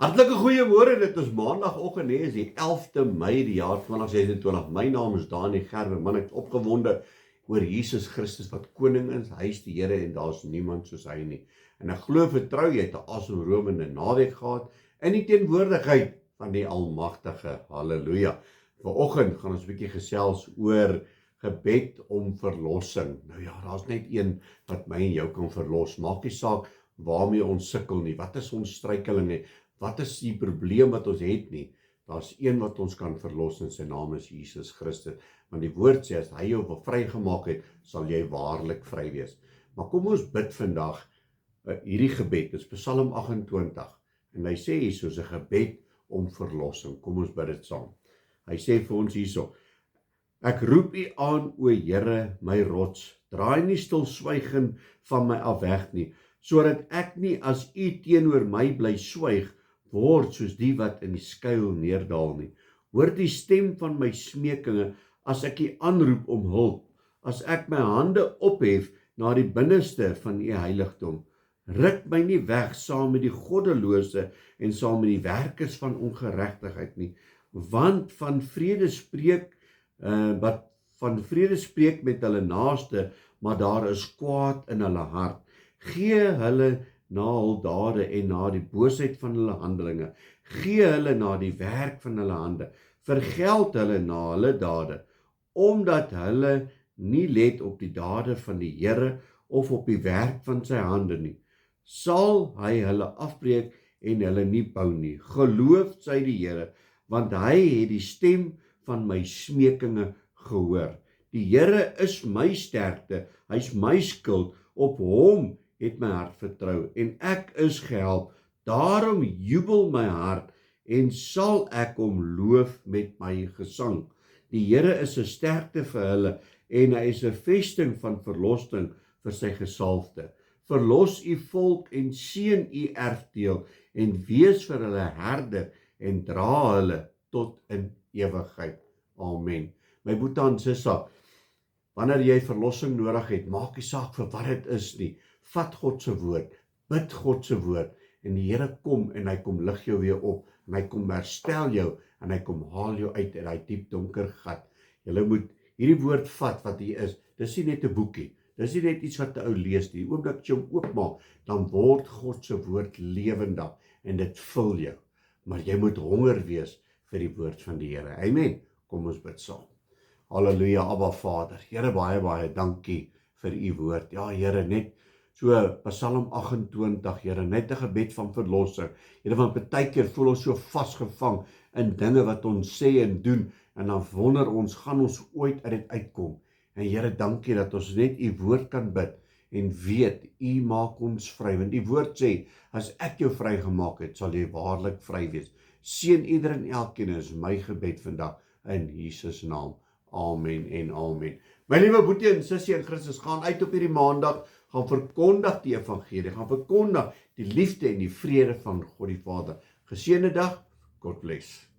Hartlike goeiemôre, dit is maandagooggend, is die 11de Mei die jaar 2026. My naam is Dani Gerwe, man, ek is opgewonde oor Jesus Christus wat koning is. Hy is die Here en daar's niemand soos hy nie. En ek glo vertrou jy het 'n asemrowende naweek gehad in die teenwoordigheid van die Almagtige. Halleluja. Vanoggend gaan ons 'n bietjie gesels oor gebed om verlossing. Nou ja, daar's net een wat my en jou kan verlos. Maak nie saak waarmee ons sukkel nie. Wat is ons struikeling nie? Wat is die probleem wat ons het nie? Daar's een wat ons kan verlos en sy naam is Jesus Christus. Want die woord sê, as hy jou vrygemaak het, sal jy waarlik vry wees. Maar kom ons bid vandag hierdie gebed, dis Psalm 28. En hy sê hier soos 'n gebed om verlossing. Kom ons bid dit saam. Hy sê vir ons hierso: Ek roep U aan, o Here, my rots, draai nie stilswygend van my af weg nie, sodat ek nie as U teenoor my bly swyg, word soos die wat in die skuil neerdal nie. Hoor die stem van my smekinge as ek U aanroep om hulp, as ek my hande ophef na die binneste van U heiligdom. Ruk my nie weg saam met die goddelose en saam met die werkers van ongeregtigheid nie, want van vrede spreek met hulle naaste, maar daar is kwaad in hulle hart. Gee hulle na hul dade en na die boosheid van hulle handelinge. Gee hulle na die werk van hulle hande. Vergeld hulle na hulle dade, omdat hulle nie let op die dade van die Here of op die werk van sy hande nie. Sal hy hulle afbreek en hulle nie bou nie. Geloof sy die Here, want hy het die stem van my smekinge gehoor. Die Here is my sterkte, hy is my skild, op hom het my hart vertrou en ek is gehelp. Daarom jubel my hart en sal ek hom loof met my gesang. Die Here is 'n sterkte vir hulle en hy is 'n vesting van verlossing vir sy gesalfde. Verlos U volk en seën U erfdeel en wees vir hulle herder en dra hulle tot in ewigheid. Amen. My boetie en sissa, wanneer jy verlossing nodig het, maak nie saak vir wat dit is nie. Vat God se woord, bid God se woord en die Here kom en hy kom lig jou weer op en hy kom herstel jou en hy kom haal jou uit daai diep donker gat. Jy moet hierdie woord vat wat hier is. Dis nie net 'n boekie. Dis nie net iets wat 'n ou lees nie. Die oomblik jy hom oopmaak, dan word God se woord lewendig en dit vul jou. Maar jy moet honger wees vir die woord van die Here. Amen. Kom ons bid saam. Halleluja, Abba Vader. Here, baie dankie vir U woord. Ja, Here, net so Psalm 28, Here, net 'n gebed van verlossing. Here, want baie keer voel ons so vasgevang in dinge wat ons sê en doen en dan wonder ons, gaan ons ooit uit dit uitkom? En Here, dankie dat ons net U woord kan bid en weet, U maak ons vry. Want die woord sê, as ek jou vrygemaak het, sal jy waarlik vry wees. Seën ieder en elkeen, is my gebed vandag in Jesus naam. Amen en amen. My liewe boetie en sussie in Christus, gaan uit op hierdie maandag, gaan verkondig die evangelie, gaan verkondig die liefde en die vrede van God die Vader. Geseënde dag, God bless.